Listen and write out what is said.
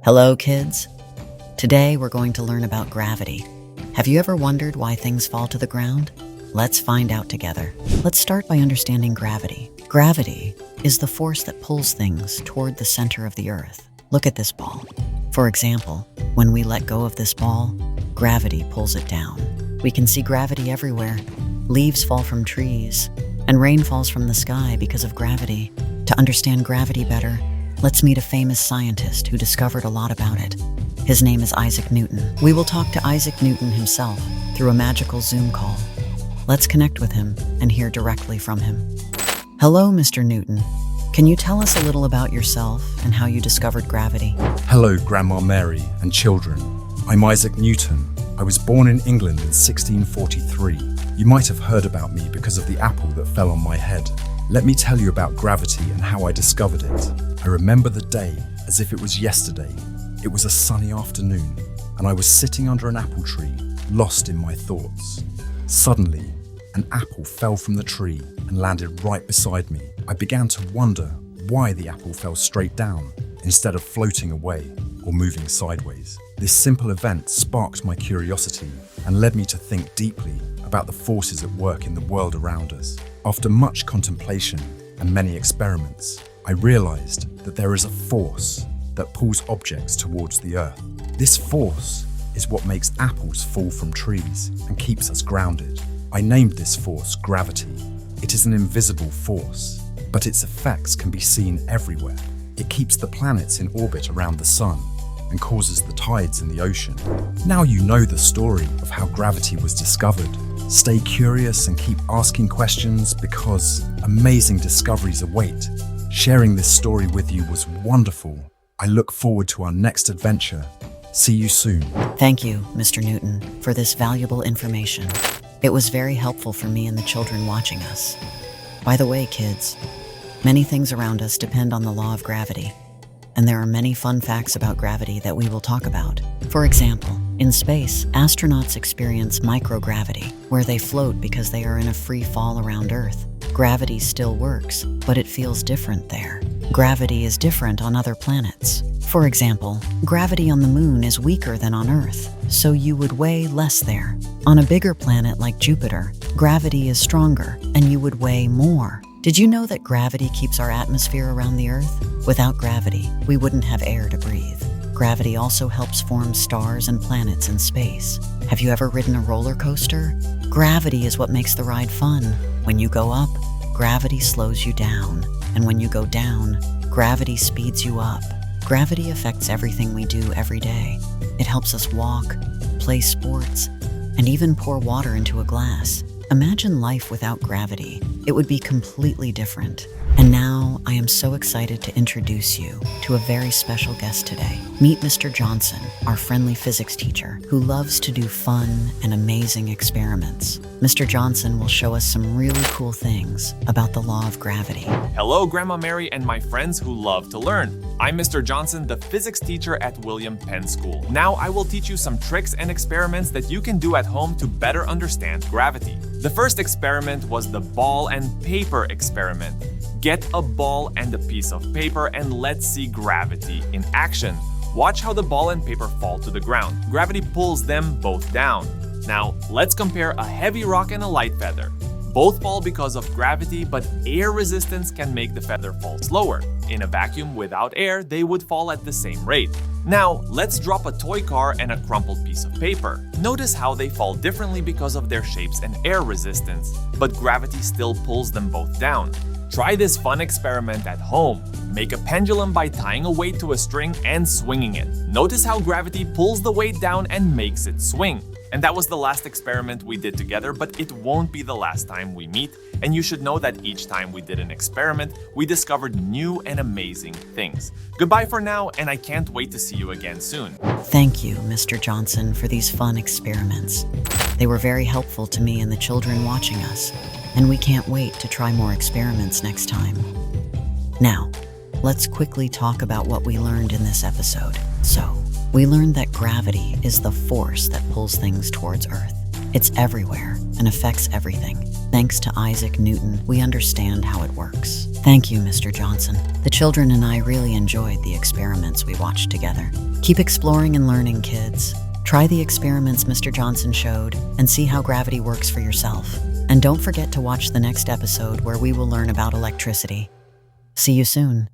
Hello, kids. Today we're going to learn about gravity. Have you ever wondered why things fall to the ground? Let's find out together. Let's start by understanding gravity. Gravity is the force that pulls things toward the center of the earth. Look at this ball. For example, when we let go of this ball, gravity pulls it down. We can see gravity everywhere. Leaves fall from trees, and rain falls from the sky because of gravity. To understand gravity better, let's meet a famous scientist who discovered a lot about it. His name is Isaac Newton. We will talk to Isaac Newton himself through a magical Zoom call. Let's connect with him and hear directly from him. Hello, Mr. Newton. Can you tell us a little about yourself and how you discovered gravity? Hello, Grandma Mary and children. I'm Isaac Newton. I was born in England in 1643. You might have heard about me because of the apple that fell on my head. Let me tell you about gravity and how I discovered it. I remember the day as if it was yesterday. It was a sunny afternoon, and I was sitting under an apple tree, lost in my thoughts. Suddenly, an apple fell from the tree and landed right beside me. I began to wonder why the apple fell straight down instead of floating away or moving sideways. This simple event sparked my curiosity and led me to think deeply about the forces at work in the world around us. After much contemplation and many experiments, I realized that there is a force that pulls objects towards the earth. This force is what makes apples fall from trees and keeps us grounded. I named this force gravity. It is an invisible force, but its effects can be seen everywhere. It keeps the planets in orbit around the sun and causes the tides in the ocean. Now you know the story of how gravity was discovered. Stay curious and keep asking questions because amazing discoveries await. Sharing this story with you was wonderful. I look forward to our next adventure. See you soon. Thank you, Mr. Newton, for this valuable information. It was very helpful for me and the children watching us. By the way, kids, many things around us depend on the law of gravity, and there are many fun facts about gravity that we will talk about. For example, in space, astronauts experience microgravity, where they float because they are in a free fall around Earth. Gravity still works, but it feels different there. Gravity is different on other planets. For example, gravity on the moon is weaker than on Earth, so you would weigh less there. On a bigger planet like Jupiter, gravity is stronger, and you would weigh more. Did you know that gravity keeps our atmosphere around the Earth? Without gravity, we wouldn't have air to breathe. Gravity also helps form stars and planets in space. Have you ever ridden a roller coaster? Gravity is what makes the ride fun. When you go up, gravity slows you down. And when you go down, gravity speeds you up. Gravity affects everything we do every day. It helps us walk, play sports, and even pour water into a glass. Imagine life without gravity. It would be completely different. And now, I am so excited to introduce you to a very special guest today. Meet Mr. Johnson, our friendly physics teacher, who loves to do fun and amazing experiments. Mr. Johnson will show us some really cool things about the law of gravity. Hello, Grandma Mary and my friends who love to learn. I'm Mr. Johnson, the physics teacher at William Penn School. Now I will teach you some tricks and experiments that you can do at home to better understand gravity. The first experiment was the ball and paper experiment. Get a ball and a piece of paper and let's see gravity in action. Watch how the ball and paper fall to the ground. Gravity pulls them both down. Now, let's compare a heavy rock and a light feather. Both fall because of gravity, but air resistance can make the feather fall slower. In a vacuum without air, they would fall at the same rate. Now, let's drop a toy car and a crumpled piece of paper. Notice how they fall differently because of their shapes and air resistance, but gravity still pulls them both down. Try this fun experiment at home. Make a pendulum by tying a weight to a string and swinging it. Notice how gravity pulls the weight down and makes it swing. And that was the last experiment we did together, but it won't be the last time we meet. And you should know that each time we did an experiment, we discovered new and amazing things. Goodbye for now, and I can't wait to see you again soon. Thank you, Mr. Johnson, for these fun experiments. They were very helpful to me and the children watching us, and we can't wait to try more experiments next time. Now, let's quickly talk about what we learned in this episode. So, we learned that gravity is the force that pulls things towards Earth. It's everywhere and affects everything. Thanks to Isaac Newton, we understand how it works. Thank you, Mr. Johnson. The children and I really enjoyed the experiments we watched together. Keep exploring and learning, kids. Try the experiments Mr. Johnson showed and see how gravity works for yourself. And don't forget to watch the next episode where we will learn about electricity. See you soon.